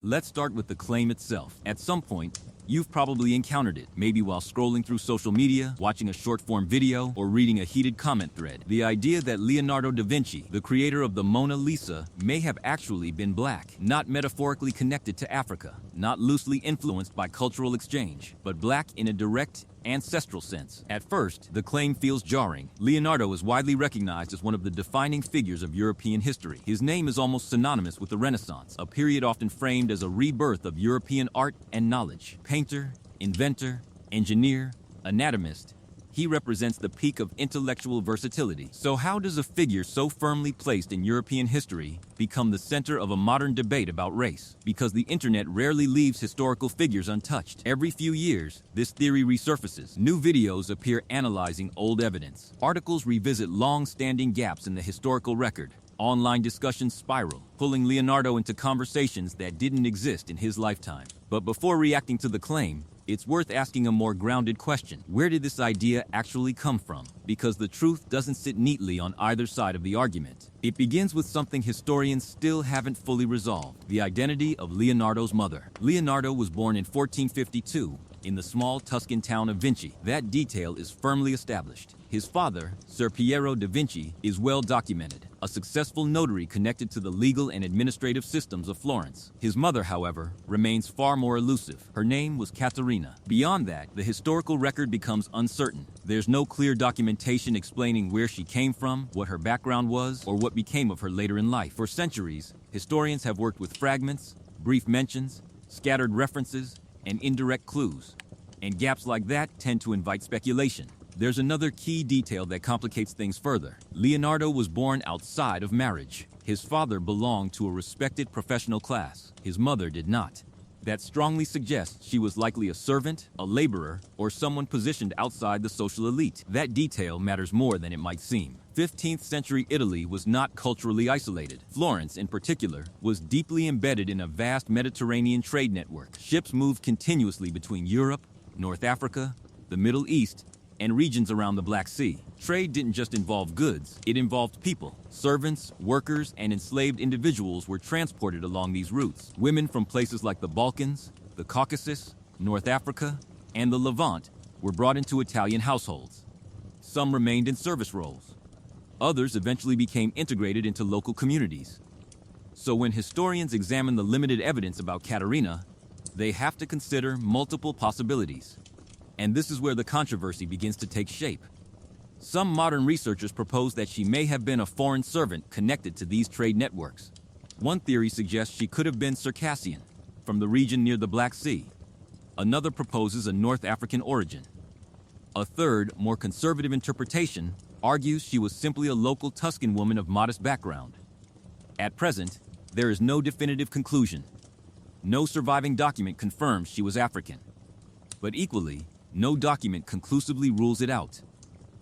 Let's start with the claim itself. At some point, you've probably encountered it, maybe while scrolling through social media, watching a short-form video, or reading a heated comment thread. The idea that Leonardo da Vinci, the creator of the Mona Lisa, may have actually been black, not metaphorically connected to Africa, not loosely influenced by cultural exchange, but black in a direct, ancestral sense. At first, the claim feels jarring. Leonardo is widely recognized as one of the defining figures of European history. His name is almost synonymous with the Renaissance, a period often framed as a rebirth of European art and knowledge. Painter, inventor, engineer, anatomist, he represents the peak of intellectual versatility. So how does a figure so firmly placed in European history become the center of a modern debate about race? Because the internet rarely leaves historical figures untouched. Every few years, this theory resurfaces. New videos appear analyzing old evidence. Articles revisit long-standing gaps in the historical record. Online discussions spiral, pulling Leonardo into conversations that didn't exist in his lifetime. But before reacting to the claim, it's worth asking a more grounded question. Where did this idea actually come from? Because the truth doesn't sit neatly on either side of the argument. It begins with something historians still haven't fully resolved: the identity of Leonardo's mother. Leonardo was born in 1452 in the small Tuscan town of Vinci. That detail is firmly established. His father, Ser Piero da Vinci, is well documented, a successful notary connected to the legal and administrative systems of Florence. His mother, however, remains far more elusive. Her name was Katarina. Beyond that, the historical record becomes uncertain. There's no clear documentation explaining where she came from, what her background was, or what became of her later in life. For centuries, historians have worked with fragments, brief mentions, scattered references, and indirect clues. And gaps like that tend to invite speculation. There's another key detail that complicates things further. Leonardo was born outside of marriage. His father belonged to a respected professional class. His mother did not. That strongly suggests she was likely a servant, a laborer, or someone positioned outside the social elite. That detail matters more than it might seem. 15th century Italy was not culturally isolated. Florence, in particular, was deeply embedded in a vast Mediterranean trade network. Ships moved continuously between Europe, North Africa, the Middle East, and regions around the Black Sea. Trade didn't just involve goods, it involved people. Servants, workers, and enslaved individuals were transported along these routes. Women from places like the Balkans, the Caucasus, North Africa, and the Levant were brought into Italian households. Some remained in service roles. Others eventually became integrated into local communities. So when historians examine the limited evidence about Katarina, they have to consider multiple possibilities. And this is where the controversy begins to take shape. Some modern researchers propose that she may have been a foreign servant connected to these trade networks. One theory suggests she could have been Circassian, from the region near the Black Sea. Another proposes a North African origin. A third, more conservative interpretation argues she was simply a local Tuscan woman of modest background. At present, there is no definitive conclusion. No surviving document confirms she was African. But equally, no document conclusively rules it out.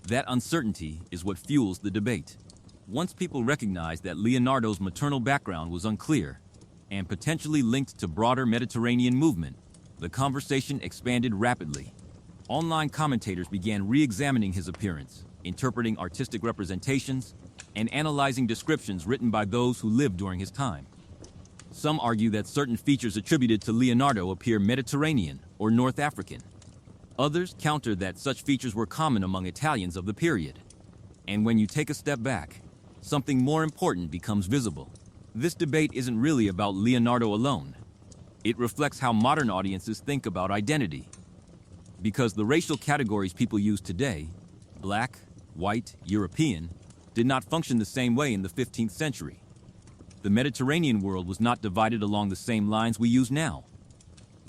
That uncertainty is what fuels the debate. Once people recognized that Leonardo's maternal background was unclear and potentially linked to broader Mediterranean movement, the conversation expanded rapidly. Online commentators began re-examining his appearance, interpreting artistic representations, and analyzing descriptions written by those who lived during his time. Some argue that certain features attributed to Leonardo appear Mediterranean or North African. Others counter that such features were common among Italians of the period. And when you take a step back, something more important becomes visible. This debate isn't really about Leonardo alone. It reflects how modern audiences think about identity. Because the racial categories people use today, black, white, European, did not function the same way in the 15th century. The Mediterranean world was not divided along the same lines we use now.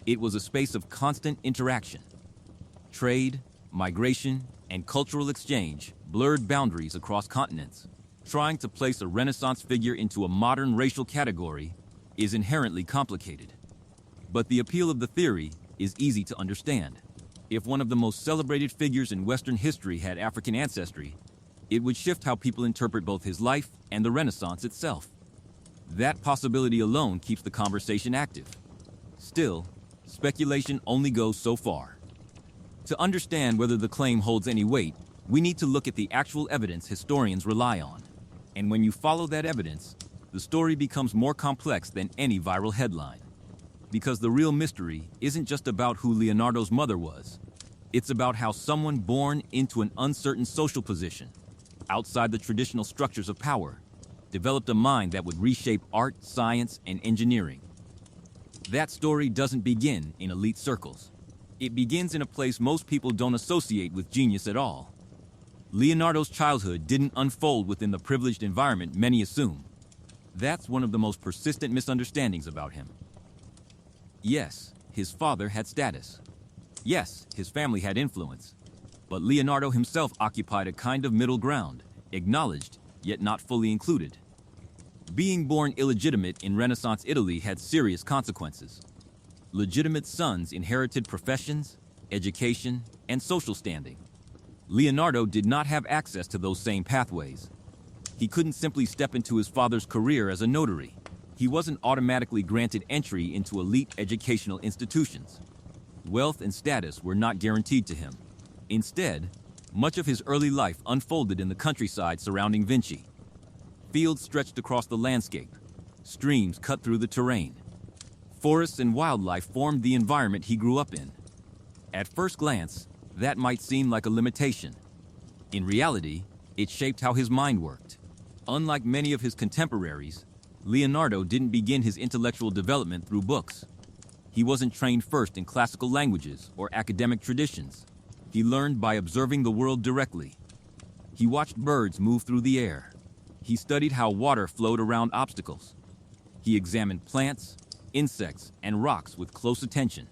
It was a space of constant interaction. Trade, migration, and cultural exchange blurred boundaries across continents. Trying to place a Renaissance figure into a modern racial category is inherently complicated. But the appeal of the theory is easy to understand. If one of the most celebrated figures in Western history had African ancestry, it would shift how people interpret both his life and the Renaissance itself. That possibility alone keeps the conversation active. Still, speculation only goes so far. To understand whether the claim holds any weight, we need to look at the actual evidence historians rely on. And when you follow that evidence, the story becomes more complex than any viral headline. Because the real mystery isn't just about who Leonardo's mother was. It's about how someone born into an uncertain social position, outside the traditional structures of power, developed a mind that would reshape art, science, and engineering. That story doesn't begin in elite circles. It begins in a place most people don't associate with genius at all. Leonardo's childhood didn't unfold within the privileged environment many assume. That's one of the most persistent misunderstandings about him. Yes, his father had status. Yes, his family had influence. But Leonardo himself occupied a kind of middle ground, acknowledged, yet not fully included. Being born illegitimate in Renaissance Italy had serious consequences. Legitimate sons inherited professions, education, and social standing. Leonardo did not have access to those same pathways. He couldn't simply step into his father's career as a notary. He wasn't automatically granted entry into elite educational institutions. Wealth and status were not guaranteed to him. Instead, much of his early life unfolded in the countryside surrounding Vinci. Fields stretched across the landscape. Streams cut through the terrain. Forests and wildlife formed the environment he grew up in. At first glance, that might seem like a limitation. In reality, it shaped how his mind worked. Unlike many of his contemporaries, Leonardo didn't begin his intellectual development through books. He wasn't trained first in classical languages or academic traditions. He learned by observing the world directly. He watched birds move through the air. He studied how water flowed around obstacles. He examined plants, insects, and rocks with close attention.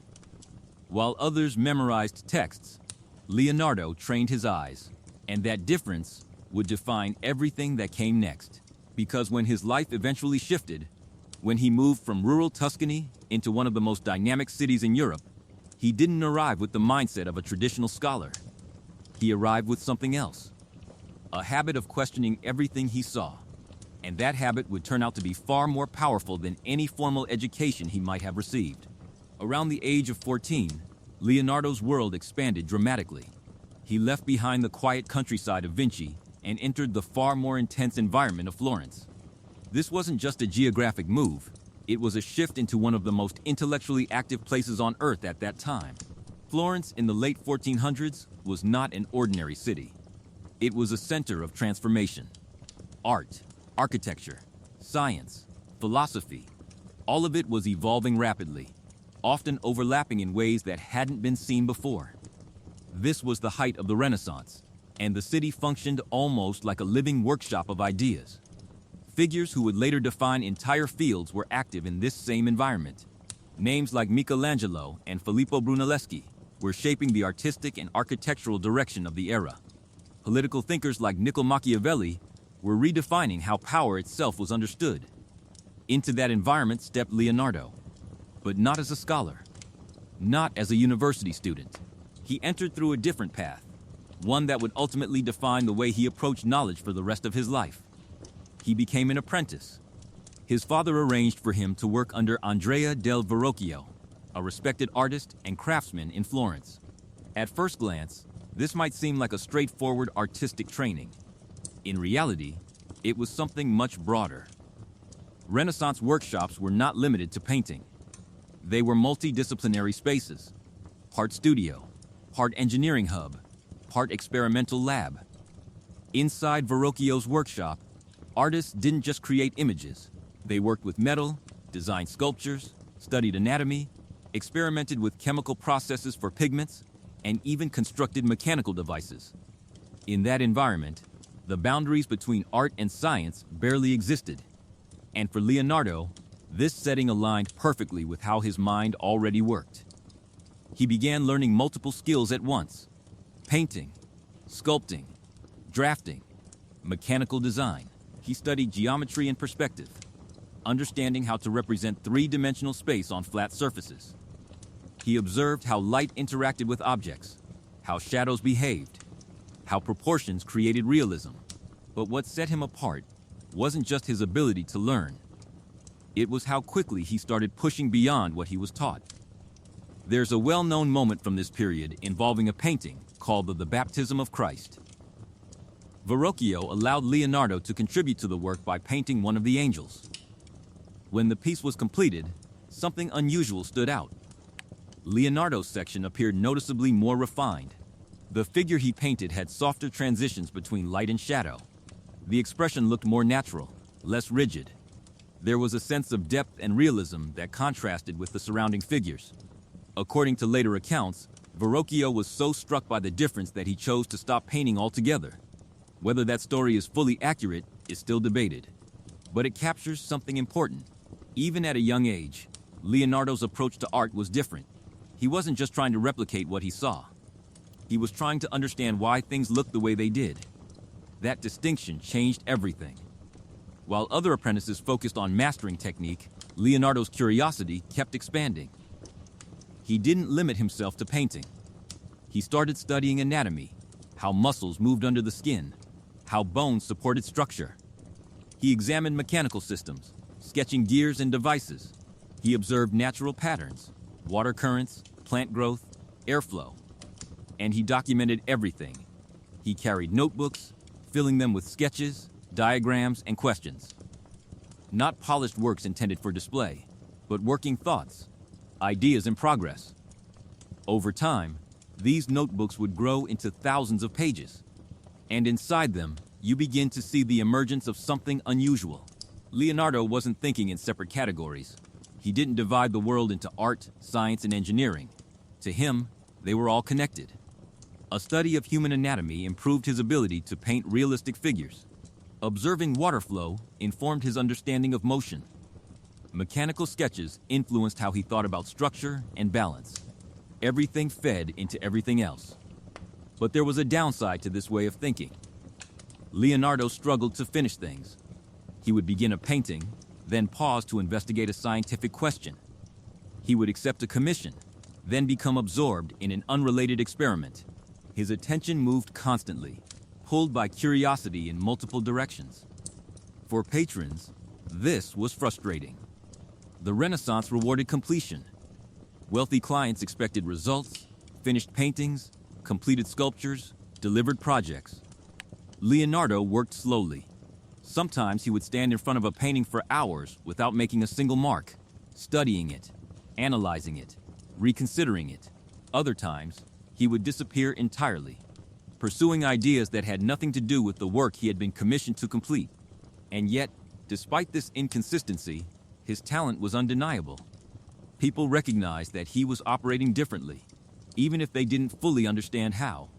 While others memorized texts, Leonardo trained his eyes, and that difference would define everything that came next. Because when his life eventually shifted, when he moved from rural Tuscany into one of the most dynamic cities in Europe, he didn't arrive with the mindset of a traditional scholar. He arrived with something else, a habit of questioning everything he saw. And that habit would turn out to be far more powerful than any formal education he might have received. Around the age of 14, Leonardo's world expanded dramatically. He left behind the quiet countryside of Vinci and entered the far more intense environment of Florence. This wasn't just a geographic move, it was a shift into one of the most intellectually active places on Earth at that time. Florence in the late 1400s was not an ordinary city. It was a center of transformation. Art, architecture, science, philosophy, all of it was evolving rapidly, often overlapping in ways that hadn't been seen before. This was the height of the Renaissance, and the city functioned almost like a living workshop of ideas. Figures who would later define entire fields were active in this same environment. Names like Michelangelo and Filippo Brunelleschi were shaping the artistic and architectural direction of the era. Political thinkers like Niccolo Machiavelli were redefining how power itself was understood. Into that environment stepped Leonardo, but not as a scholar, not as a university student. He entered through a different path, one that would ultimately define the way he approached knowledge for the rest of his life. He became an apprentice. His father arranged for him to work under Andrea del Verrocchio, a respected artist and craftsman in Florence. At first glance, this might seem like a straightforward artistic training. In reality, it was something much broader. Renaissance workshops were not limited to painting. They were multidisciplinary spaces, part studio, part engineering hub, part experimental lab. Inside Verrocchio's workshop, artists didn't just create images. They worked with metal, designed sculptures, studied anatomy, experimented with chemical processes for pigments, and even constructed mechanical devices. In that environment, the boundaries between art and science barely existed. And for Leonardo, this setting aligned perfectly with how his mind already worked. He began learning multiple skills at once: painting, sculpting, drafting, mechanical design. He studied geometry and perspective, understanding how to represent three-dimensional space on flat surfaces. He observed how light interacted with objects, how shadows behaved, how proportions created realism. But what set him apart wasn't just his ability to learn. It was how quickly he started pushing beyond what he was taught. There's a well-known moment from this period involving a painting called the Baptism of Christ. Verrocchio allowed Leonardo to contribute to the work by painting one of the angels. When the piece was completed, something unusual stood out. Leonardo's section appeared noticeably more refined. The figure he painted had softer transitions between light and shadow. The expression looked more natural, less rigid. There was a sense of depth and realism that contrasted with the surrounding figures. According to later accounts, Verrocchio was so struck by the difference that he chose to stop painting altogether. Whether that story is fully accurate is still debated. But it captures something important. Even at a young age, Leonardo's approach to art was different. He wasn't just trying to replicate what he saw. He was trying to understand why things looked the way they did. That distinction changed everything. While other apprentices focused on mastering technique, Leonardo's curiosity kept expanding. He didn't limit himself to painting. He started studying anatomy, how muscles moved under the skin, how bones supported structure. He examined mechanical systems, sketching gears and devices. He observed natural patterns, water currents, plant growth, airflow. And he documented everything. He carried notebooks, filling them with sketches, diagrams, and questions. Not polished works intended for display, but working thoughts, ideas in progress. Over time, these notebooks would grow into thousands of pages. And inside them, you begin to see the emergence of something unusual. Leonardo wasn't thinking in separate categories. He didn't divide the world into art, science, and engineering. To him, they were all connected. A study of human anatomy improved his ability to paint realistic figures. Observing water flow informed his understanding of motion. Mechanical sketches influenced how he thought about structure and balance. Everything fed into everything else. But there was a downside to this way of thinking. Leonardo struggled to finish things. He would begin a painting, then pause to investigate a scientific question. He would accept a commission, then become absorbed in an unrelated experiment. His attention moved constantly, pulled by curiosity in multiple directions. For patrons, this was frustrating. The Renaissance rewarded completion. Wealthy clients expected results, finished paintings, completed sculptures, delivered projects. Leonardo worked slowly. Sometimes he would stand in front of a painting for hours without making a single mark, studying it, analyzing it, reconsidering it. Other times, he would disappear entirely, pursuing ideas that had nothing to do with the work he had been commissioned to complete. And yet, despite this inconsistency, his talent was undeniable. People recognized that he was operating differently, even if they didn't fully understand how.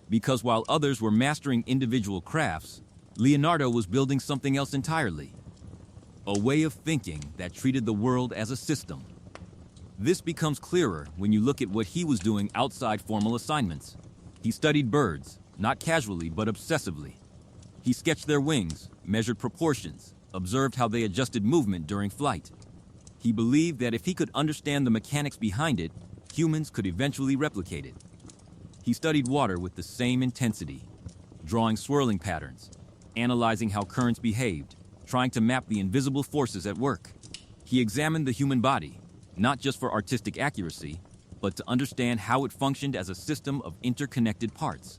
Because while others were mastering individual crafts, Leonardo was building something else entirely. A way of thinking that treated the world as a system. This becomes clearer when you look at what he was doing outside formal assignments. He studied birds, not casually but obsessively. He sketched their wings, measured proportions, observed how they adjusted movement during flight. He believed that if he could understand the mechanics behind it, humans could eventually replicate it. He studied water with the same intensity, drawing swirling patterns, analyzing how currents behaved, trying to map the invisible forces at work. He examined the human body, not just for artistic accuracy, but to understand how it functioned as a system of interconnected parts.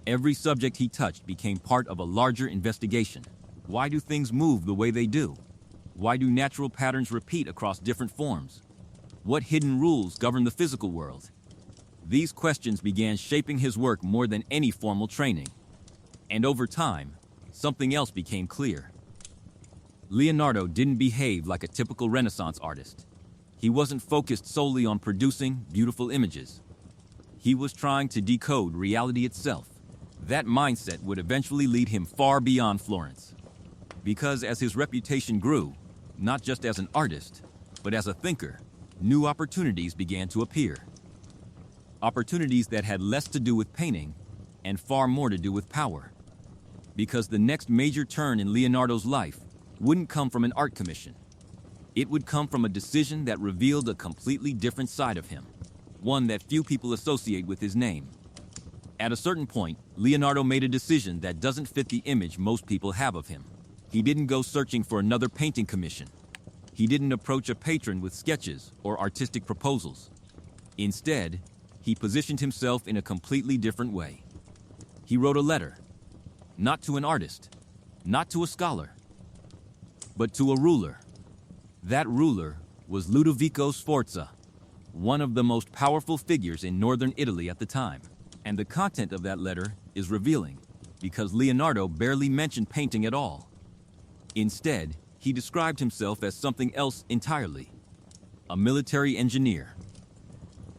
Every subject he touched became part of a larger investigation. Why do things move the way they do? Why do natural patterns repeat across different forms? What hidden rules govern the physical world? These questions began shaping his work more than any formal training. And over time, something else became clear. Leonardo didn't behave like a typical Renaissance artist. He wasn't focused solely on producing beautiful images. He was trying to decode reality itself. That mindset would eventually lead him far beyond Florence. Because as his reputation grew, not just as an artist, but as a thinker, new opportunities began to appear. Opportunities that had less to do with painting and far more to do with power. Because the next major turn in Leonardo's life wouldn't come from an art commission. It would come from a decision that revealed a completely different side of him, one that few people associate with his name. At a certain point, Leonardo made a decision that doesn't fit the image most people have of him. He didn't go searching for another painting commission. He didn't approach a patron with sketches or artistic proposals. Instead, he positioned himself in a completely different way. He wrote a letter, not to an artist, not to a scholar, but to a ruler. That ruler was Ludovico Sforza, one of the most powerful figures in northern Italy at the time. And the content of that letter is revealing, because Leonardo barely mentioned painting at all. Instead, he described himself as something else entirely: a military engineer.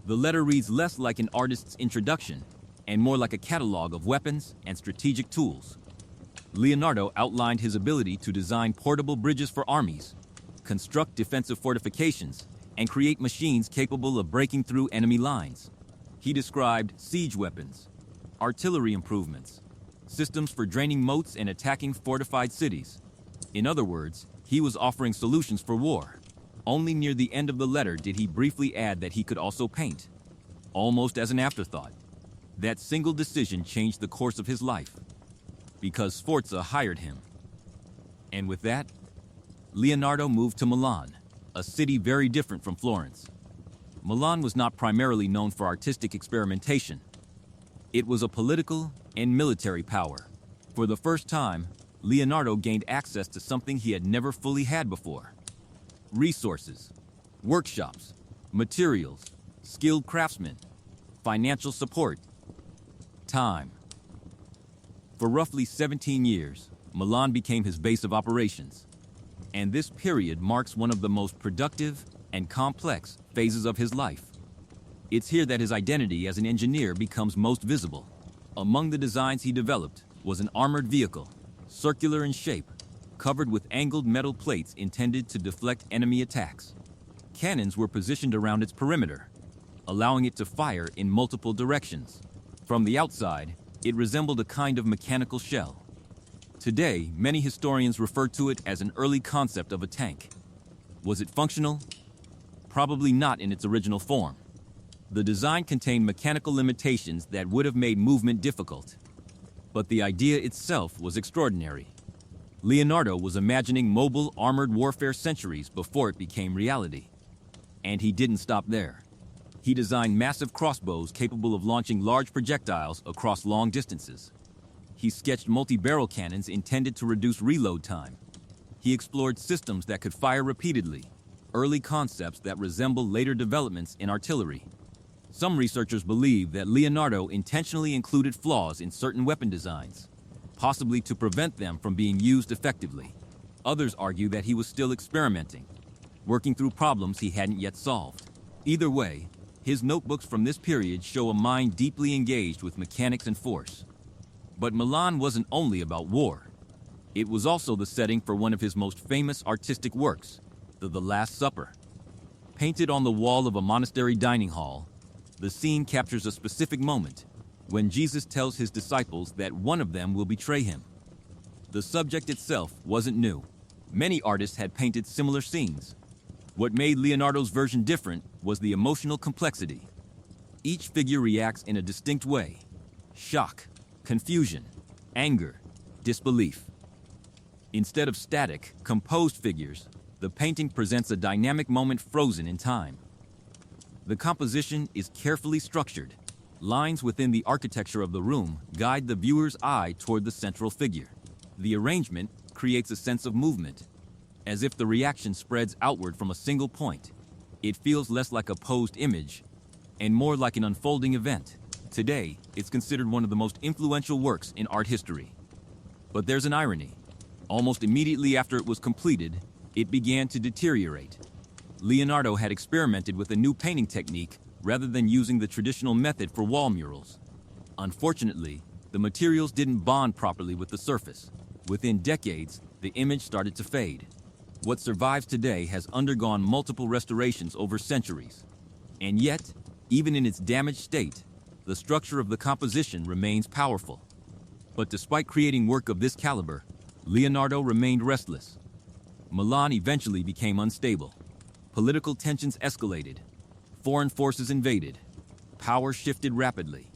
The letter reads less like an artist's introduction and more like a catalog of weapons and strategic tools. Leonardo outlined his ability to design portable bridges for armies, construct defensive fortifications, and create machines capable of breaking through enemy lines. He described siege weapons, artillery improvements, systems for draining moats and attacking fortified cities. In other words, he was offering solutions for war. Only near the end of the letter did he briefly add that he could also paint, almost as an afterthought. That single decision changed the course of his life, because Sforza hired him. And with that, Leonardo moved to Milan, a city very different from Florence. Milan was not primarily known for artistic experimentation. It was a political and military power. For the first time, Leonardo gained access to something he had never fully had before: resources, workshops, materials, skilled craftsmen, financial support, time. For roughly 17 years, Milan became his base of operations. And this period marks one of the most productive and complex phases of his life. It's here that his identity as an engineer becomes most visible. Among the designs he developed was an armored vehicle, circular in shape, covered with angled metal plates intended to deflect enemy attacks. Cannons were positioned around its perimeter, allowing it to fire in multiple directions. From the outside, it resembled a kind of mechanical shell. Today, many historians refer to it as an early concept of a tank. Was it functional? Probably not in its original form. The design contained mechanical limitations that would have made movement difficult. But the idea itself was extraordinary. Leonardo was imagining mobile armored warfare centuries before it became reality. And he didn't stop there. He designed massive crossbows capable of launching large projectiles across long distances. He sketched multi-barrel cannons intended to reduce reload time. He explored systems that could fire repeatedly, early concepts that resemble later developments in artillery. Some researchers believe that Leonardo intentionally included flaws in certain weapon designs, possibly to prevent them from being used effectively. Others argue that he was still experimenting, working through problems he hadn't yet solved. Either way, his notebooks from this period show a mind deeply engaged with mechanics and force. But Milan wasn't only about war. It was also the setting for one of his most famous artistic works, The Last Supper. Painted on the wall of a monastery dining hall, the scene captures a specific moment when Jesus tells his disciples that one of them will betray him. The subject itself wasn't new. Many artists had painted similar scenes. What made Leonardo's version different was the emotional complexity. Each figure reacts in a distinct way: shock, confusion, anger, disbelief. Instead of static, composed figures, the painting presents a dynamic moment frozen in time. The composition is carefully structured. Lines within the architecture of the room guide the viewer's eye toward the central figure. The arrangement creates a sense of movement, as if the reaction spreads outward from a single point. It feels less like a posed image and more like an unfolding event. Today, it's considered one of the most influential works in art history. But there's an irony. Almost immediately after it was completed, it began to deteriorate. Leonardo had experimented with a new painting technique rather than using the traditional method for wall murals. Unfortunately, the materials didn't bond properly with the surface. Within decades, the image started to fade. What survives today has undergone multiple restorations over centuries. And yet, even in its damaged state, the structure of the composition remains powerful. But despite creating work of this caliber, Leonardo remained restless. Milan eventually became unstable. Political tensions escalated. Foreign forces invaded. Power shifted rapidly.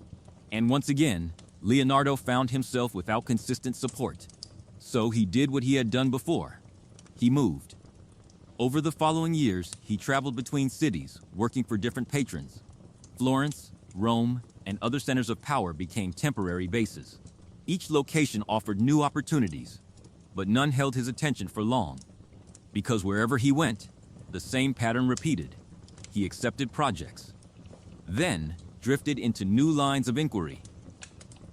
And once again, Leonardo found himself without consistent support. So he did what he had done before. He moved. Over the following years, he traveled between cities, working for different patrons. Florence, Rome, and other centers of power became temporary bases. Each location offered new opportunities, but none held his attention for long. Because wherever he went, the same pattern repeated. He accepted projects, then drifted into new lines of inquiry.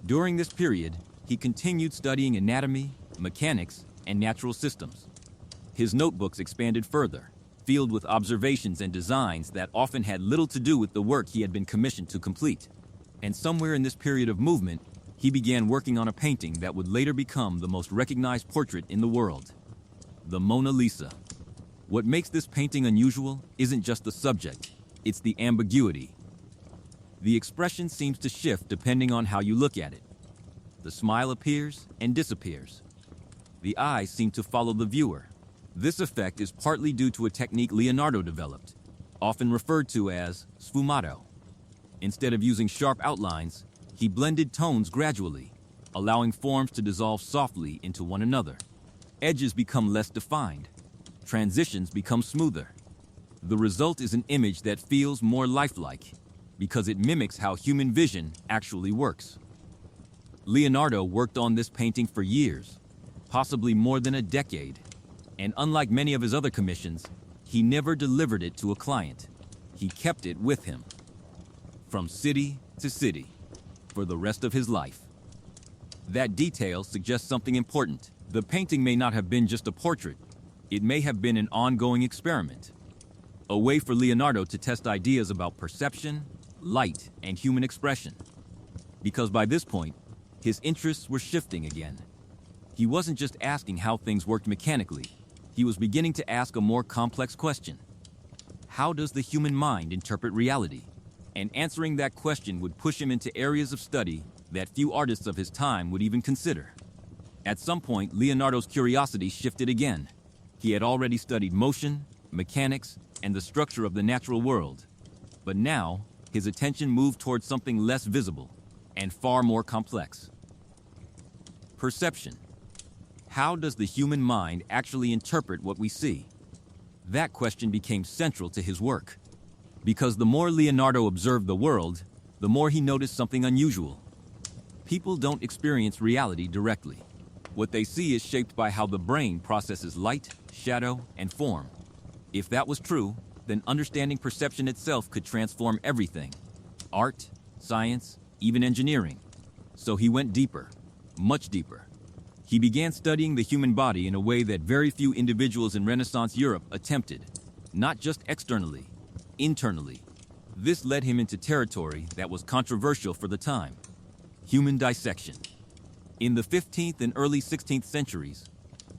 During this period, he continued studying anatomy, mechanics, and natural systems. His notebooks expanded further, filled with observations and designs that often had little to do with the work he had been commissioned to complete. And somewhere in this period of movement, he began working on a painting that would later become the most recognized portrait in the world, the Mona Lisa. What makes this painting unusual isn't just the subject, it's the ambiguity. The expression seems to shift depending on how you look at it. The smile appears and disappears. The eyes seem to follow the viewer. This effect is partly due to a technique Leonardo developed, often referred to as sfumato. Instead of using sharp outlines, he blended tones gradually, allowing forms to dissolve softly into one another. Edges become less defined. Transitions become smoother. The result is an image that feels more lifelike, because it mimics how human vision actually works. Leonardo worked on this painting for years, possibly more than a decade, and unlike many of his other commissions, he never delivered it to a client. He kept it with him, from city to city, for the rest of his life. That detail suggests something important. The painting may not have been just a portrait. It may have been an ongoing experiment, a way for Leonardo to test ideas about perception, light, and human expression. Because by this point, his interests were shifting again. He wasn't just asking how things worked mechanically. He was beginning to ask a more complex question. How does the human mind interpret reality? And answering that question would push him into areas of study that few artists of his time would even consider. At some point, Leonardo's curiosity shifted again. He had already studied motion, mechanics, and the structure of the natural world. But now, his attention moved towards something less visible and far more complex. Perception. How does the human mind actually interpret what we see? That question became central to his work. Because the more Leonardo observed the world, the more he noticed something unusual. People don't experience reality directly. What they see is shaped by how the brain processes light, shadow, and form. If that was true, then understanding perception itself could transform everything. Art, science, even engineering. So he went deeper, much deeper. He began studying the human body in a way that very few individuals in Renaissance Europe attempted, not just externally, internally. This led him into territory that was controversial for the time: human dissection. In the 15th and early 16th centuries,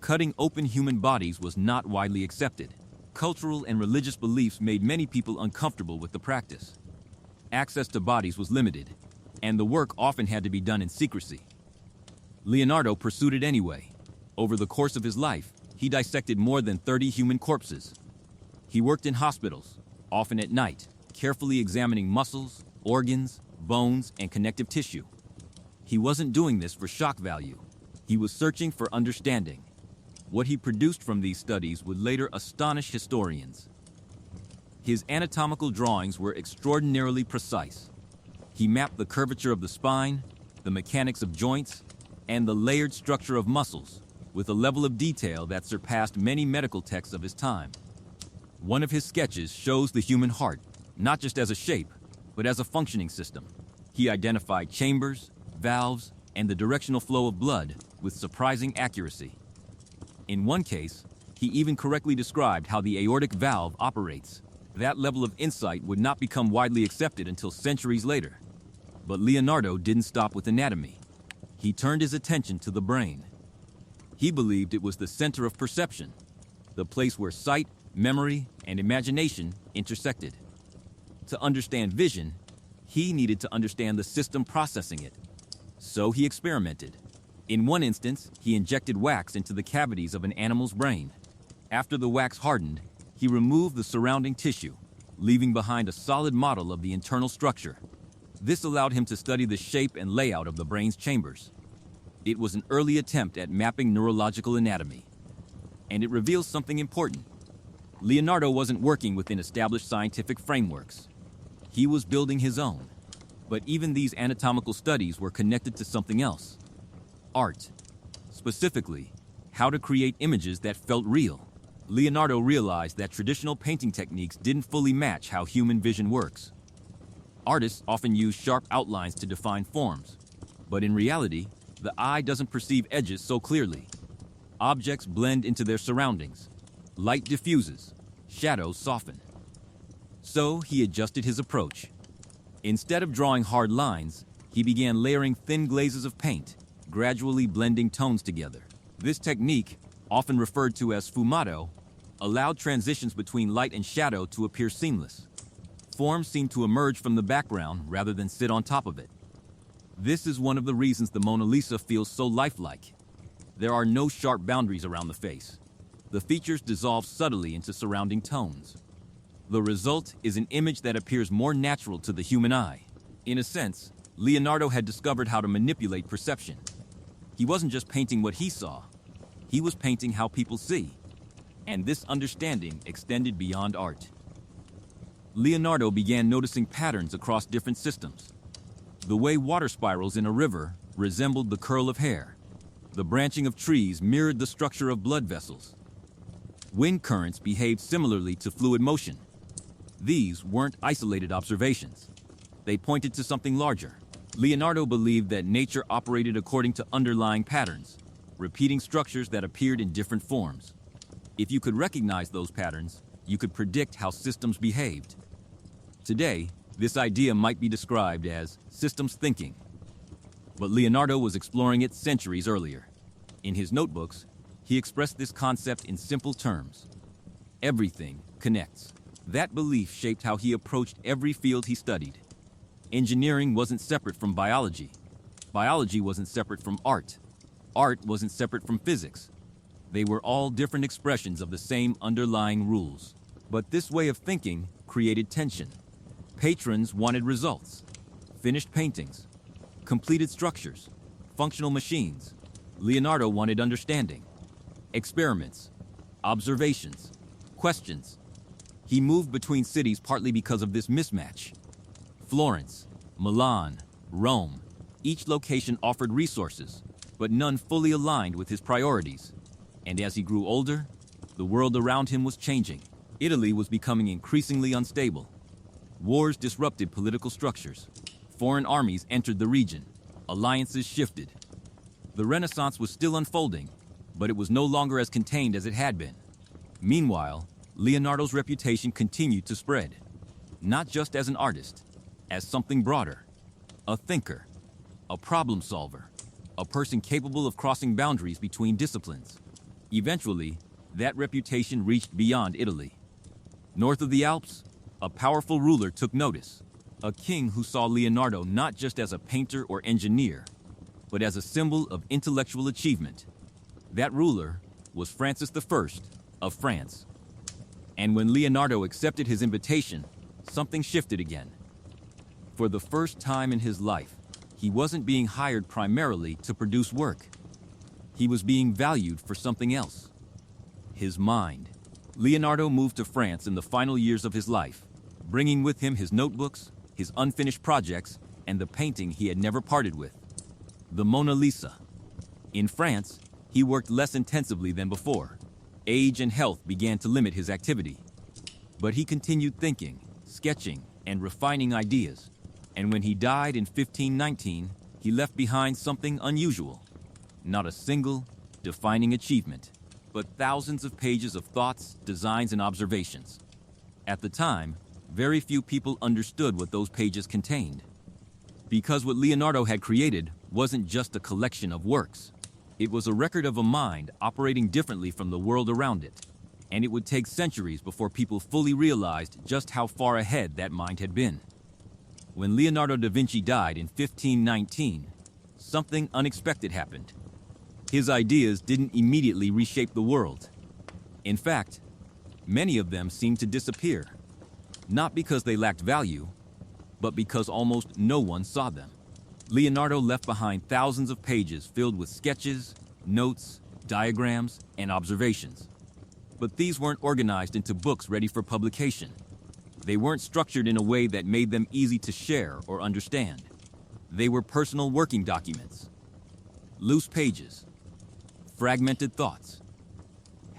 cutting open human bodies was not widely accepted. Cultural and religious beliefs made many people uncomfortable with the practice. Access to bodies was limited, and the work often had to be done in secrecy. Leonardo pursued it anyway. Over the course of his life, he dissected more than 30 human corpses. He worked in hospitals, often at night, carefully examining muscles, organs, bones, and connective tissue. He wasn't doing this for shock value. He was searching for understanding. What he produced from these studies would later astonish historians. His anatomical drawings were extraordinarily precise. He mapped the curvature of the spine, the mechanics of joints, and the layered structure of muscles with a level of detail that surpassed many medical texts of his time. One of his sketches shows the human heart, not just as a shape, but as a functioning system. He identified chambers, valves, and the directional flow of blood with surprising accuracy. In one case, he even correctly described how the aortic valve operates. That level of insight would not become widely accepted until centuries later. But Leonardo didn't stop with anatomy. He turned his attention to the brain. He believed it was the center of perception, the place where sight, memory, and imagination intersected. To understand vision, he needed to understand the system processing it. So he experimented. In one instance, he injected wax into the cavities of an animal's brain. After the wax hardened, he removed the surrounding tissue, leaving behind a solid model of the internal structure. This allowed him to study the shape and layout of the brain's chambers. It was an early attempt at mapping neurological anatomy. And it reveals something important. Leonardo wasn't working within established scientific frameworks. He was building his own. But even these anatomical studies were connected to something else: art. Specifically, how to create images that felt real. Leonardo realized that traditional painting techniques didn't fully match how human vision works. Artists often use sharp outlines to define forms, but in reality, the eye doesn't perceive edges so clearly. Objects blend into their surroundings. Light diffuses, shadows soften. So he adjusted his approach. Instead of drawing hard lines, he began layering thin glazes of paint, gradually blending tones together. This technique, often referred to as sfumato, allowed transitions between light and shadow to appear seamless. Forms seemed to emerge from the background rather than sit on top of it. This is one of the reasons the Mona Lisa feels so lifelike. There are no sharp boundaries around the face. The features dissolve subtly into surrounding tones. The result is an image that appears more natural to the human eye. In a sense, Leonardo had discovered how to manipulate perception. He wasn't just painting what he saw, he was painting how people see. And this understanding extended beyond art. Leonardo began noticing patterns across different systems. The way water spirals in a river resembled the curl of hair. The branching of trees mirrored the structure of blood vessels. Wind currents behaved similarly to fluid motion. These weren't isolated observations. They pointed to something larger. Leonardo believed that nature operated according to underlying patterns, repeating structures that appeared in different forms. If you could recognize those patterns, you could predict how systems behaved. Today, this idea might be described as systems thinking. But Leonardo was exploring it centuries earlier. In his notebooks, he expressed this concept in simple terms. Everything connects. That belief shaped how he approached every field he studied. Engineering wasn't separate from biology. Biology wasn't separate from art. Art wasn't separate from physics. They were all different expressions of the same underlying rules. But this way of thinking created tension. Patrons wanted results, finished paintings, completed structures, functional machines. Leonardo wanted understanding, experiments, observations, questions. He moved between cities partly because of this mismatch. Florence, Milan, Rome, each location offered resources, but none fully aligned with his priorities. And as he grew older, the world around him was changing. Italy was becoming increasingly unstable. Wars disrupted political structures. Foreign armies entered the region. Alliances shifted. The Renaissance was still unfolding, but it was no longer as contained as it had been. Meanwhile, Leonardo's reputation continued to spread, not just as an artist, as something broader, a thinker, a problem solver, a person capable of crossing boundaries between disciplines. Eventually, that reputation reached beyond Italy. North of the Alps, a powerful ruler took notice, a king who saw Leonardo not just as a painter or engineer, but as a symbol of intellectual achievement. That ruler was Francis I of France. And when Leonardo accepted his invitation, something shifted again. For the first time in his life, he wasn't being hired primarily to produce work. He was being valued for something else: his mind. Leonardo moved to France in the final years of his life, bringing with him his notebooks, his unfinished projects, and the painting he had never parted with, the Mona Lisa. In France, he worked less intensively than before. Age and health began to limit his activity. But he continued thinking, sketching, and refining ideas. And when he died in 1519, he left behind something unusual. Not a single defining achievement, but thousands of pages of thoughts, designs, and observations. At the time, very few people understood what those pages contained. Because what Leonardo had created wasn't just a collection of works. It was a record of a mind operating differently from the world around it. And it would take centuries before people fully realized just how far ahead that mind had been. When Leonardo da Vinci died in 1519, something unexpected happened. His ideas didn't immediately reshape the world. In fact, many of them seemed to disappear. Not because they lacked value, but because almost no one saw them. Leonardo left behind thousands of pages filled with sketches, notes, diagrams, and observations. But these weren't organized into books ready for publication. They weren't structured in a way that made them easy to share or understand. They were personal working documents. Loose pages, fragmented thoughts,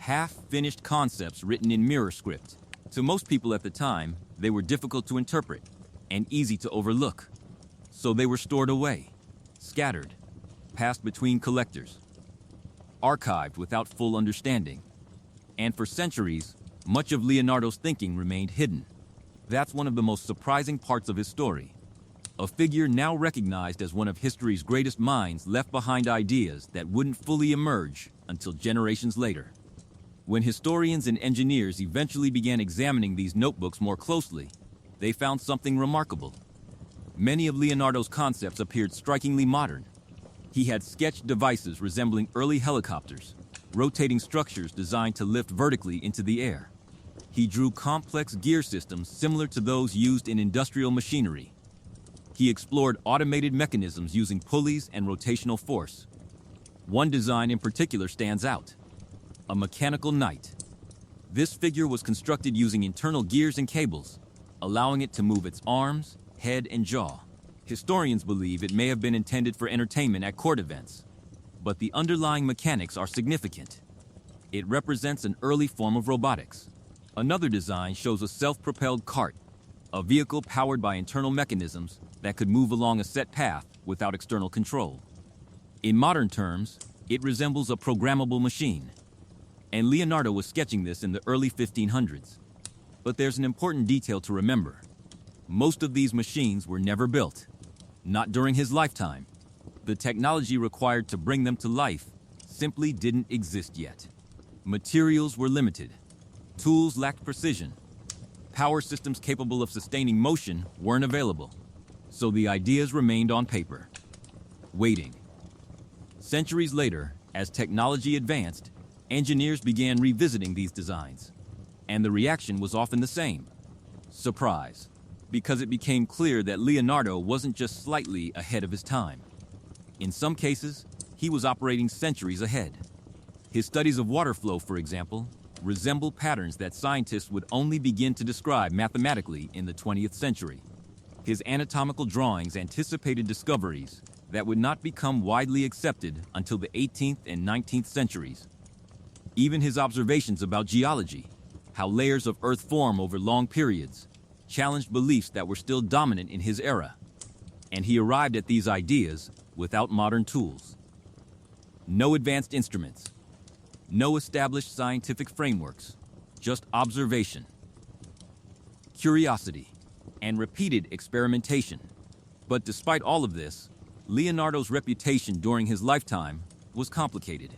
half-finished concepts written in mirror script. To most people at the time, they were difficult to interpret and easy to overlook. So they were stored away, scattered, passed between collectors, archived without full understanding. And for centuries, much of Leonardo's thinking remained hidden. That's one of the most surprising parts of his story. A figure now recognized as one of history's greatest minds left behind ideas that wouldn't fully emerge until generations later. When historians and engineers eventually began examining these notebooks more closely, they found something remarkable. Many of Leonardo's concepts appeared strikingly modern. He had sketched devices resembling early helicopters, rotating structures designed to lift vertically into the air. He drew complex gear systems similar to those used in industrial machinery. He explored automated mechanisms using pulleys and rotational force. One design in particular stands out: a mechanical knight. This figure was constructed using internal gears and cables, allowing it to move its arms, head, and jaw. Historians believe it may have been intended for entertainment at court events, but the underlying mechanics are significant. It represents an early form of robotics. Another design shows a self-propelled cart, a vehicle powered by internal mechanisms that could move along a set path without external control. In modern terms, it resembles a programmable machine, and Leonardo was sketching this in the early 1500s. But there's an important detail to remember. Most of these machines were never built, not during his lifetime. The technology required to bring them to life simply didn't exist yet. Materials were limited. Tools lacked precision. Power systems capable of sustaining motion weren't available. So the ideas remained on paper, waiting. Centuries later, as technology advanced, engineers began revisiting these designs. And the reaction was often the same: surprise, because it became clear that Leonardo wasn't just slightly ahead of his time. In some cases, he was operating centuries ahead. His studies of water flow, for example, resemble patterns that scientists would only begin to describe mathematically in the 20th century. His anatomical drawings anticipated discoveries that would not become widely accepted until the 18th and 19th centuries. Even his observations about geology, how layers of Earth form over long periods, challenged beliefs that were still dominant in his era. And he arrived at these ideas without modern tools. No advanced instruments, no established scientific frameworks, just observation, curiosity, and repeated experimentation. But despite all of this, Leonardo's reputation during his lifetime was complicated.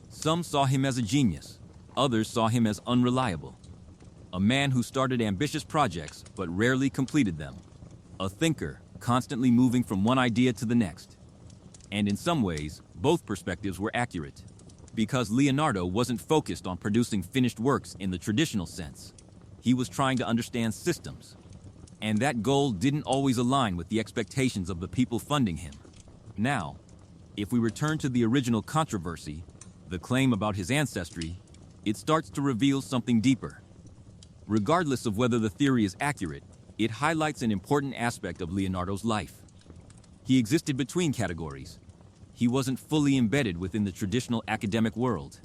Some saw him as a genius, others saw him as unreliable. A man who started ambitious projects but rarely completed them. A thinker constantly moving from one idea to the next. And in some ways, both perspectives were accurate, because Leonardo wasn't focused on producing finished works in the traditional sense. He was trying to understand systems, and that goal didn't always align with the expectations of the people funding him. Now, if we return to the original controversy, the claim about his ancestry, it starts to reveal something deeper. Regardless of whether the theory is accurate, it highlights an important aspect of Leonardo's life. He existed between categories. He wasn't fully embedded within the traditional academic world.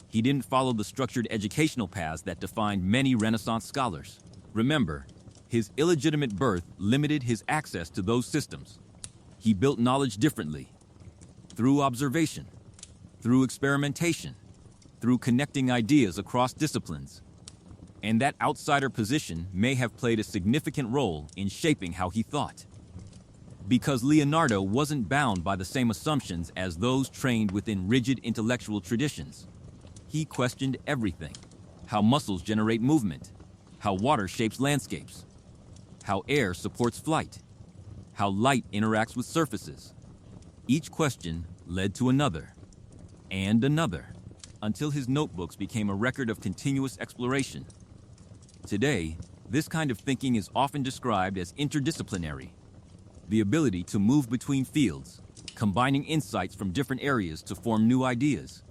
He didn't follow the structured educational paths that defined many Renaissance scholars. Remember, his illegitimate birth limited his access to those systems. He built knowledge differently, through observation, through experimentation, through connecting ideas across disciplines. And that outsider position may have played a significant role in shaping how he thought. Because Leonardo wasn't bound by the same assumptions as those trained within rigid intellectual traditions. He questioned everything: how muscles generate movement, how water shapes landscapes, how air supports flight, how light interacts with surfaces. Each question led to another, and another, until his notebooks became a record of continuous exploration. Today, this kind of thinking is often described as interdisciplinary, the ability to move between fields, combining insights from different areas to form new ideas.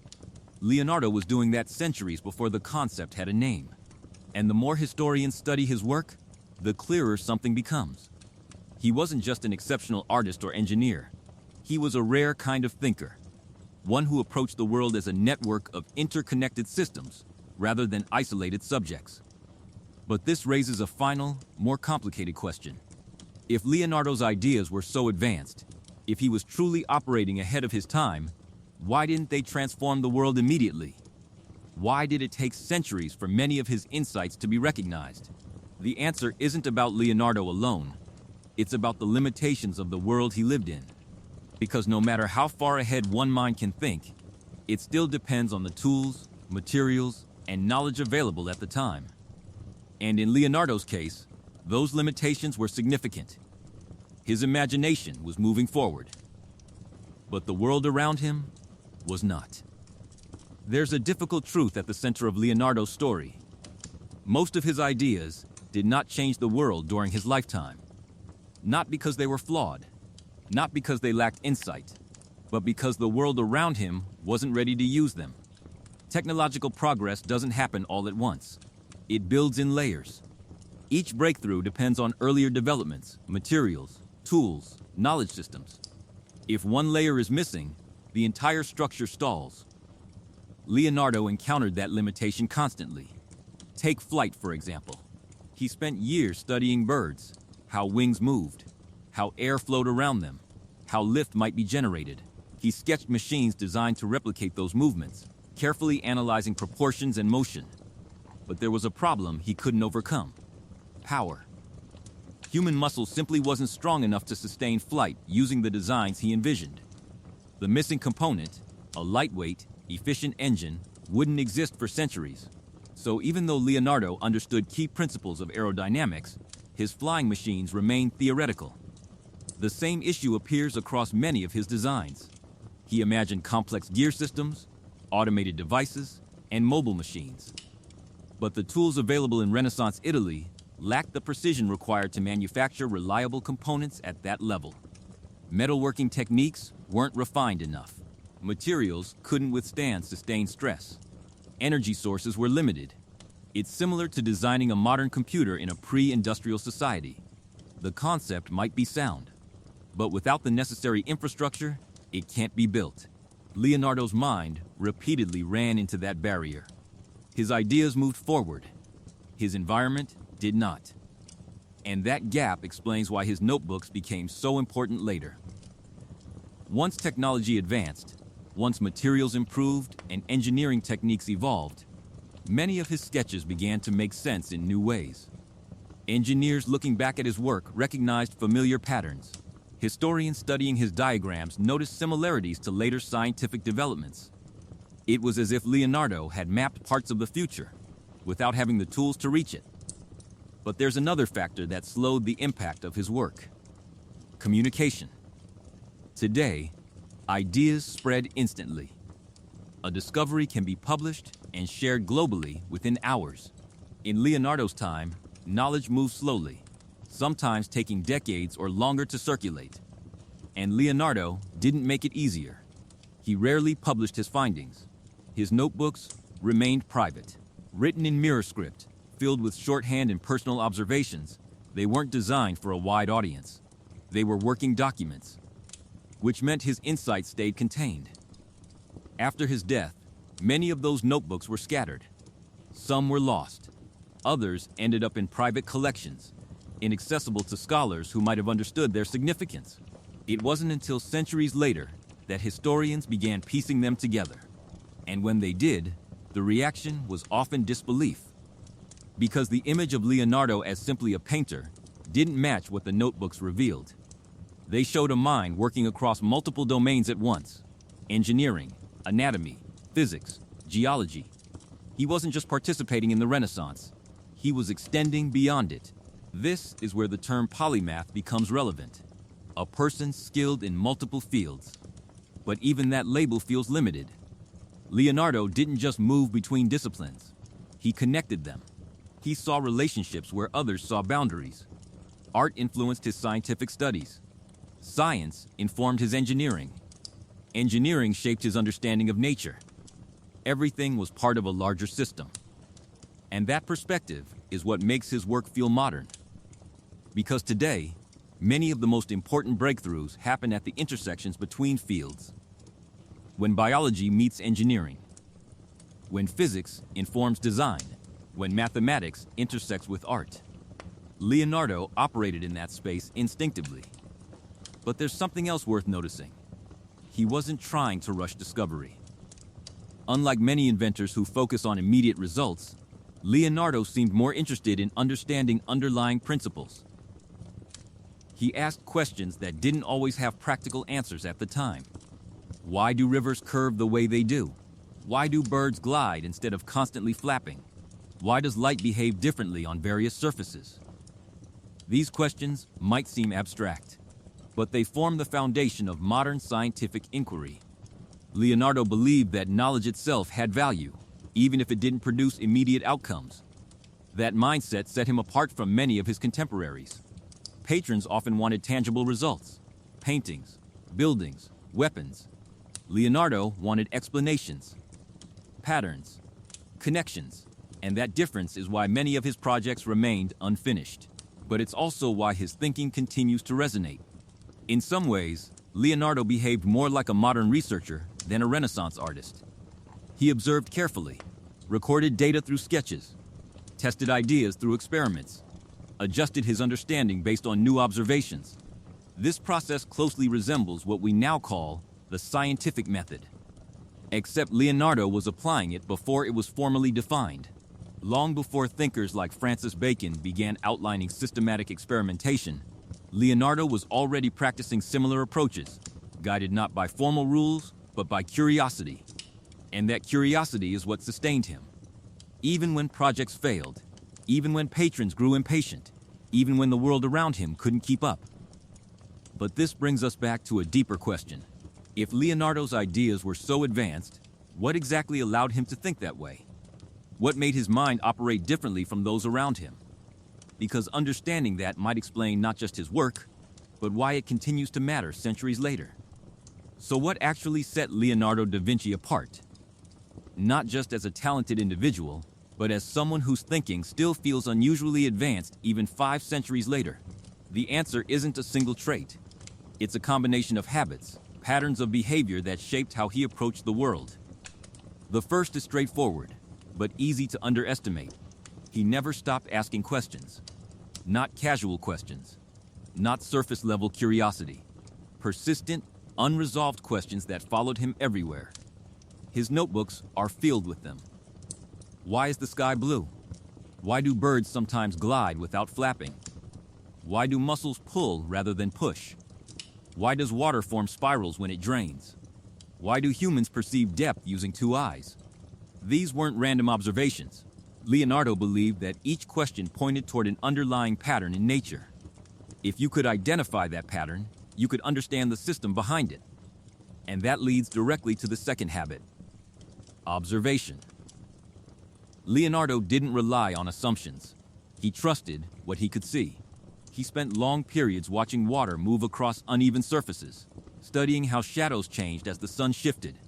Leonardo was doing that centuries before the concept had a name. And the more historians study his work, the clearer something becomes. He wasn't just an exceptional artist or engineer. He was a rare kind of thinker, one who approached the world as a network of interconnected systems rather than isolated subjects. But this raises a final, more complicated question. If Leonardo's ideas were so advanced, if he was truly operating ahead of his time, why didn't they transform the world immediately? Why did it take centuries for many of his insights to be recognized? The answer isn't about Leonardo alone. It's about the limitations of the world he lived in. Because no matter how far ahead one mind can think, it still depends on the tools, materials, and knowledge available at the time. And in Leonardo's case, those limitations were significant. His imagination was moving forward, but the world around him was not. There's a difficult truth at the center of Leonardo's story. Most of his ideas did not change the world during his lifetime. Not because they were flawed, not because they lacked insight, but because the world around him wasn't ready to use them. Technological progress doesn't happen all at once. It builds in layers. Each breakthrough depends on earlier developments, materials, tools, knowledge systems. If one layer is missing, the entire structure stalls. Leonardo encountered that limitation constantly. Take flight, for example. He spent years studying birds, how wings moved, how air flowed around them, how lift might be generated. He sketched machines designed to replicate those movements, carefully analyzing proportions and motion. But there was a problem he couldn't overcome: power. Human muscle simply wasn't strong enough to sustain flight using the designs he envisioned. The missing component, a lightweight, efficient engine, wouldn't exist for centuries. So even though Leonardo understood key principles of aerodynamics, his flying machines remained theoretical. The same issue appears across many of his designs. He imagined complex gear systems, automated devices, and mobile machines. But the tools available in Renaissance Italy lacked the precision required to manufacture reliable components at that level. Metalworking techniques weren't refined enough. Materials couldn't withstand sustained stress. Energy sources were limited. It's similar to designing a modern computer in a pre-industrial society. The concept might be sound, but without the necessary infrastructure, it can't be built. Leonardo's mind repeatedly ran into that barrier. His ideas moved forward. His environment did not. And that gap explains why his notebooks became so important later. Once technology advanced, once materials improved and engineering techniques evolved, many of his sketches began to make sense in new ways. Engineers looking back at his work recognized familiar patterns. Historians studying his diagrams noticed similarities to later scientific developments. It was as if Leonardo had mapped parts of the future without having the tools to reach it. But there's another factor that slowed the impact of his work: communication. Today, ideas spread instantly. A discovery can be published and shared globally within hours. In Leonardo's time, knowledge moved slowly, sometimes taking decades or longer to circulate. And Leonardo didn't make it easier. He rarely published his findings. His notebooks remained private, written in mirror script, filled with shorthand and personal observations. They weren't designed for a wide audience. They were working documents, which meant his insights stayed contained. After his death, many of those notebooks were scattered. Some were lost. Others ended up in private collections, inaccessible to scholars who might have understood their significance. It wasn't until centuries later that historians began piecing them together. And when they did, the reaction was often disbelief. Because the image of Leonardo as simply a painter didn't match what the notebooks revealed. They showed a mind working across multiple domains at once: engineering, anatomy, physics, geology. He wasn't just participating in the Renaissance. He was extending beyond it. This is where the term polymath becomes relevant: a person skilled in multiple fields. But even that label feels limited. Leonardo didn't just move between disciplines. He connected them. He saw relationships where others saw boundaries. Art influenced his scientific studies. Science informed his engineering. Engineering shaped his understanding of nature. Everything was part of a larger system. And that perspective is what makes his work feel modern. Because today, many of the most important breakthroughs happen at the intersections between fields. when biology meets engineering, when physics informs design, when mathematics intersects with art. Leonardo operated in that space instinctively. But there's something else worth noticing. He wasn't trying to rush discovery. Unlike many inventors who focus on immediate results, Leonardo seemed more interested in understanding underlying principles. He asked questions that didn't always have practical answers at the time. Why do rivers curve the way they do? Why do birds glide instead of constantly flapping? Why does light behave differently on various surfaces? These questions might seem abstract, but they form the foundation of modern scientific inquiry. Leonardo believed that knowledge itself had value, even if it didn't produce immediate outcomes. That mindset set him apart from many of his contemporaries. Patrons often wanted tangible results: paintings, buildings, weapons. Leonardo wanted explanations, patterns, connections, and that difference is why many of his projects remained unfinished. But it's also why his thinking continues to resonate. In some ways, Leonardo behaved more like a modern researcher than a Renaissance artist. He observed carefully, recorded data through sketches, tested ideas through experiments, adjusted his understanding based on new observations. This process closely resembles what we now call the scientific method. Except Leonardo was applying it before it was formally defined. Long before thinkers like Francis Bacon began outlining systematic experimentation, Leonardo was already practicing similar approaches, guided not by formal rules, but by curiosity. And that curiosity is what sustained him. Even when projects failed, even when patrons grew impatient, even when the world around him couldn't keep up. But this brings us back to a deeper question. If Leonardo's ideas were so advanced, what exactly allowed him to think that way? What made his mind operate differently from those around him? Because understanding that might explain not just his work, but why it continues to matter centuries later. So what actually set Leonardo da Vinci apart? Not just as a talented individual, but as someone whose thinking still feels unusually advanced even 5 centuries later. The answer isn't a single trait. It's a combination of habits, patterns of behavior that shaped how he approached the world. The first is straightforward, but easy to underestimate. He never stopped asking questions. Not casual questions, not surface-level curiosity. Persistent, unresolved questions that followed him everywhere. His notebooks are filled with them. Why is the sky blue? Why do birds sometimes glide without flapping? Why do mussels pull rather than push? Why does water form spirals when it drains? Why do humans perceive depth using 2 eyes? These weren't random observations. Leonardo believed that each question pointed toward an underlying pattern in nature. If you could identify that pattern, you could understand the system behind it. And that leads directly to the second habit: observation. Leonardo didn't rely on assumptions. He trusted what he could see. He spent long periods watching water move across uneven surfaces, studying how shadows changed as the sun shifted,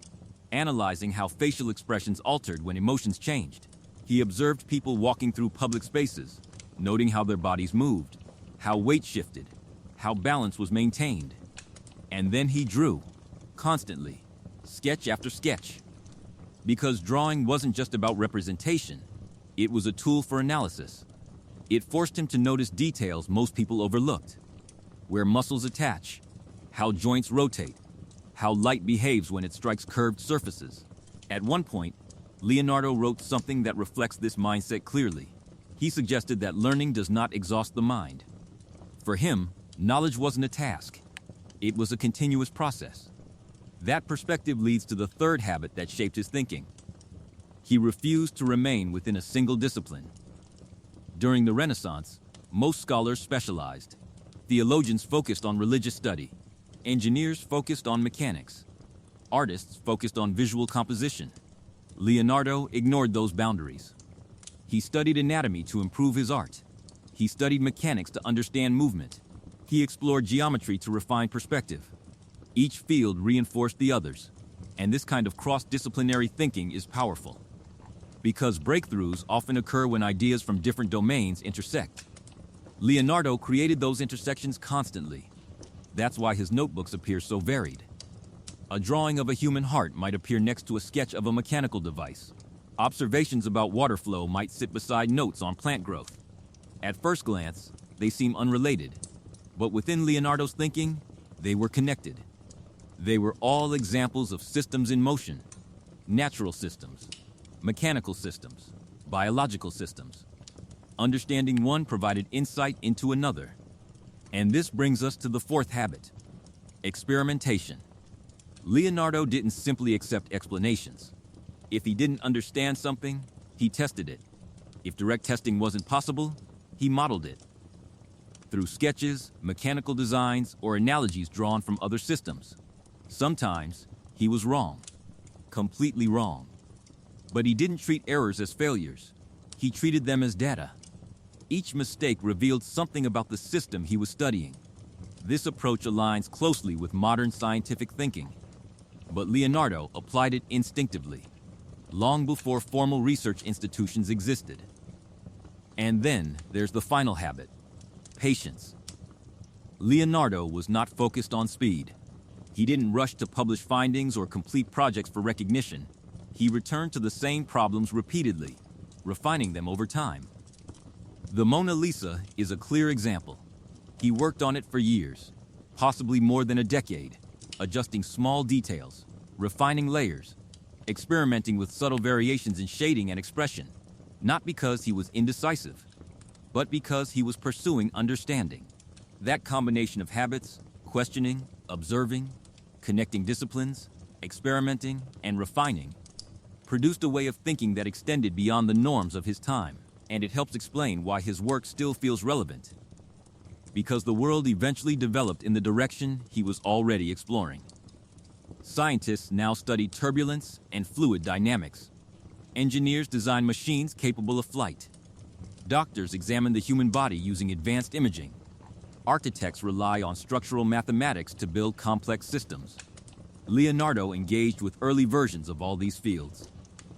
analyzing how facial expressions altered when emotions changed. He observed people walking through public spaces, noting how their bodies moved, how weight shifted, how balance was maintained. And then he drew, constantly, sketch after sketch. Because drawing wasn't just about representation, it was a tool for analysis. It forced him to notice details most people overlooked: where muscles attach, how joints rotate, how light behaves when it strikes curved surfaces. At one point, Leonardo wrote something that reflects this mindset clearly. He suggested that learning does not exhaust the mind. For him, knowledge wasn't a task. It was a continuous process. That perspective leads to the third habit that shaped his thinking. He refused to remain within a single discipline. During the Renaissance, most scholars specialized. Theologians focused on religious study. Engineers focused on mechanics. Artists focused on visual composition. Leonardo ignored those boundaries. He studied anatomy to improve his art. He studied mechanics to understand movement. He explored geometry to refine perspective. Each field reinforced the others, and this kind of cross-disciplinary thinking is powerful. Because breakthroughs often occur when ideas from different domains intersect. Leonardo created those intersections constantly. That's why his notebooks appear so varied. A drawing of a human heart might appear next to a sketch of a mechanical device. Observations about water flow might sit beside notes on plant growth. At first glance, they seem unrelated, but within Leonardo's thinking, they were connected. They were all examples of systems in motion: natural systems, mechanical systems, biological systems. Understanding one provided insight into another. And this brings us to the fourth habit: experimentation. Leonardo didn't simply accept explanations. If he didn't understand something, he tested it. If direct testing wasn't possible, he modeled it. Through sketches, mechanical designs, or analogies drawn from other systems. Sometimes, he was wrong. Completely wrong. But he didn't treat errors as failures. He treated them as data. Each mistake revealed something about the system he was studying. This approach aligns closely with modern scientific thinking. But Leonardo applied it instinctively, long before formal research institutions existed. And then there's the final habit: patience. Leonardo was not focused on speed. He didn't rush to publish findings or complete projects for recognition. He returned to the same problems repeatedly, refining them over time. The Mona Lisa is a clear example. He worked on it for years, possibly more than a decade, adjusting small details, refining layers, experimenting with subtle variations in shading and expression, not because he was indecisive, but because he was pursuing understanding. That combination of habits, questioning, observing, connecting disciplines, experimenting, and refining, produced a way of thinking that extended beyond the norms of his time, and it helps explain why his work still feels relevant. Because the world eventually developed in the direction he was already exploring. Scientists now study turbulence and fluid dynamics. Engineers design machines capable of flight. Doctors examine the human body using advanced imaging. Architects rely on structural mathematics to build complex systems. Leonardo engaged with early versions of all these fields,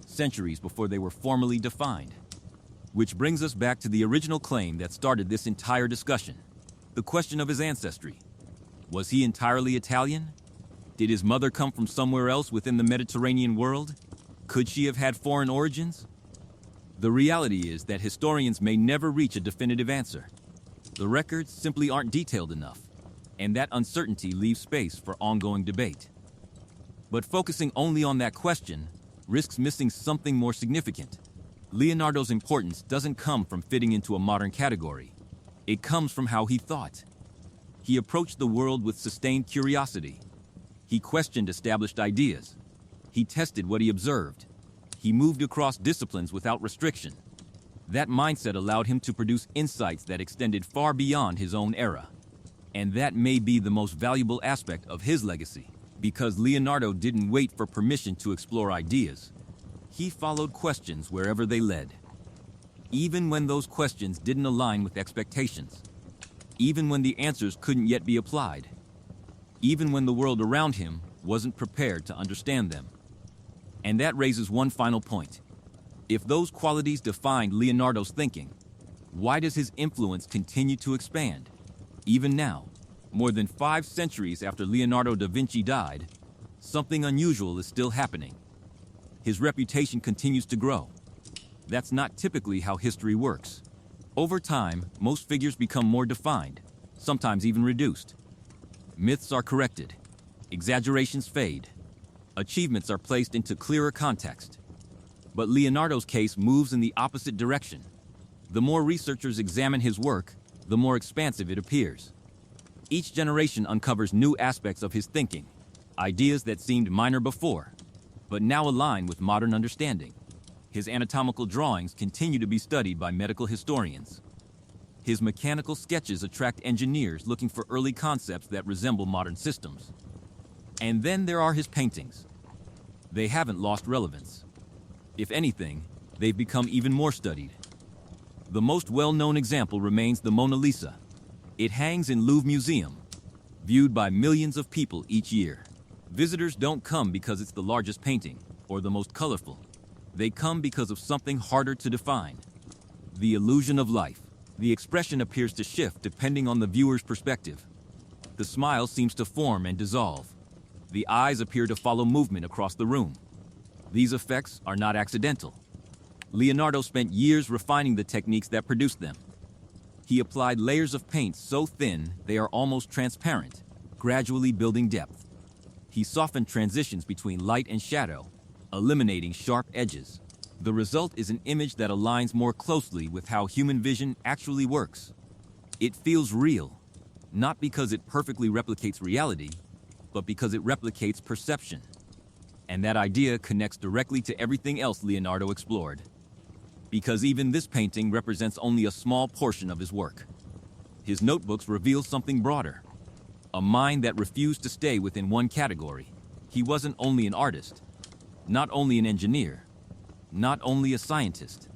centuries before they were formally defined. Which brings us back to the original claim that started this entire discussion: the question of his ancestry. Was he entirely Italian? Did his mother come from somewhere else within the Mediterranean world? Could she have had foreign origins? The reality is that historians may never reach a definitive answer. The records simply aren't detailed enough, and that uncertainty leaves space for ongoing debate. But focusing only on that question risks missing something more significant. Leonardo's importance doesn't come from fitting into a modern category. It comes from how he thought. He approached the world with sustained curiosity. He questioned established ideas. He tested what he observed. He moved across disciplines without restriction. That mindset allowed him to produce insights that extended far beyond his own era. And that may be the most valuable aspect of his legacy, because Leonardo didn't wait for permission to explore ideas. He followed questions wherever they led. Even when those questions didn't align with expectations. Even when the answers couldn't yet be applied. Even when the world around him wasn't prepared to understand them. And that raises one final point. If those qualities defined Leonardo's thinking, why does his influence continue to expand? Even now, more than 5 centuries after Leonardo da Vinci died, something unusual is still happening. His reputation continues to grow. That's not typically how history works. Over time, most figures become more defined, sometimes even reduced. Myths are corrected. Exaggerations fade. Achievements are placed into clearer context. But Leonardo's case moves in the opposite direction. The more researchers examine his work, the more expansive it appears. Each generation uncovers new aspects of his thinking, ideas that seemed minor before, but now align with modern understanding. His anatomical drawings continue to be studied by medical historians. His mechanical sketches attract engineers looking for early concepts that resemble modern systems. And then there are his paintings. They haven't lost relevance. If anything, they've become even more studied. The most well-known example remains the Mona Lisa. It hangs in Louvre Museum, viewed by millions of people each year. Visitors don't come because it's the largest painting or the most colorful. They come because of something harder to define: the illusion of life. The expression appears to shift depending on the viewer's perspective. The smile seems to form and dissolve. The eyes appear to follow movement across the room. These effects are not accidental. Leonardo spent years refining the techniques that produced them. He applied layers of paint so thin they are almost transparent, gradually building depth. He softened transitions between light and shadow, eliminating sharp edges. The result is an image that aligns more closely with how human vision actually works. It feels real, not because it perfectly replicates reality, but because it replicates perception. And that idea connects directly to everything else Leonardo explored. Because even this painting represents only a small portion of his work. His notebooks reveal something broader, a mind that refused to stay within one category. He wasn't only an artist, not only an engineer, not only a scientist.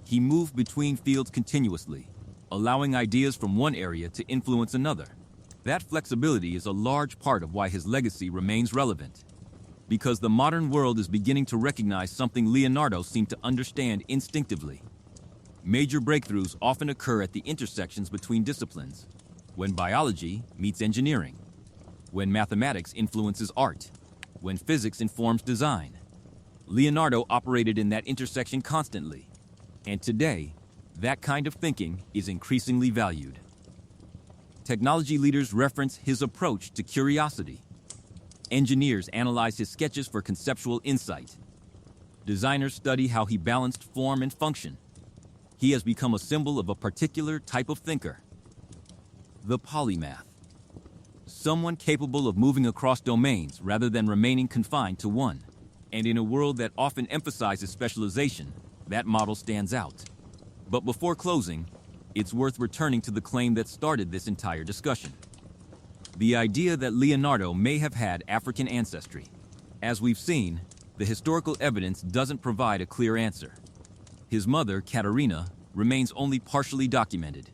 He moved between fields continuously, allowing ideas from one area to influence another. That flexibility is a large part of why his legacy remains relevant. Because the modern world is beginning to recognize something Leonardo seemed to understand instinctively. Major breakthroughs often occur at the intersections between disciplines, when biology meets engineering, when mathematics influences art, when physics informs design. Leonardo operated in that intersection constantly, and today, that kind of thinking is increasingly valued. Technology leaders reference his approach to curiosity. Engineers analyze his sketches for conceptual insight. Designers study how he balanced form and function. He has become a symbol of a particular type of thinker. The polymath. Someone capable of moving across domains rather than remaining confined to one. And in a world that often emphasizes specialization, that model stands out. But before closing, it's worth returning to the claim that started this entire discussion. The idea that Leonardo may have had African ancestry. As we've seen, the historical evidence doesn't provide a clear answer. His mother, Katarina, remains only partially documented.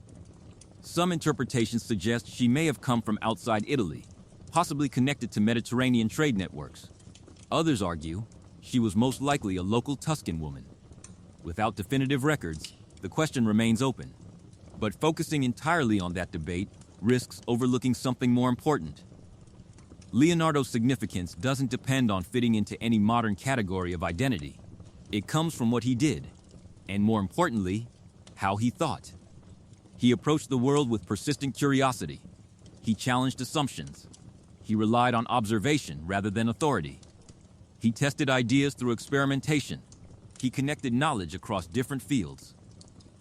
Some interpretations suggest she may have come from outside Italy, possibly connected to Mediterranean trade networks. Others argue she was most likely a local Tuscan woman. Without definitive records, the question remains open. But focusing entirely on that debate risks overlooking something more important. Leonardo's significance doesn't depend on fitting into any modern category of identity. It comes from what he did, and more importantly, how he thought. He approached the world with persistent curiosity. He challenged assumptions. He relied on observation rather than authority. He tested ideas through experimentation. He connected knowledge across different fields.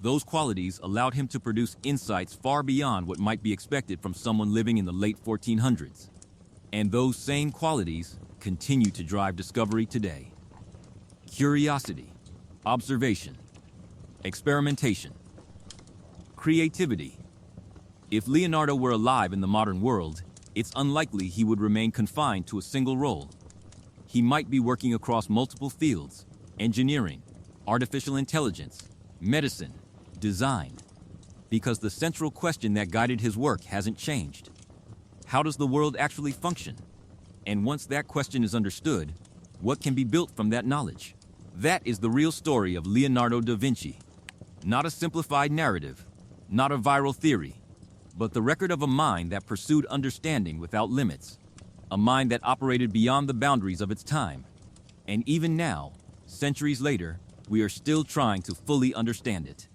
Those qualities allowed him to produce insights far beyond what might be expected from someone living in the late 1400s. And those same qualities continue to drive discovery today. Curiosity, observation, experimentation, creativity. If Leonardo were alive in the modern world, it's unlikely he would remain confined to a single role. He might be working across multiple fields: engineering, artificial intelligence, medicine, design, because the central question that guided his work hasn't changed. How does the world actually function? And once that question is understood, what can be built from that knowledge? That is the real story of Leonardo da Vinci. Not a simplified narrative, not a viral theory, but the record of a mind that pursued understanding without limits, a mind that operated beyond the boundaries of its time. And even now, centuries later, we are still trying to fully understand it.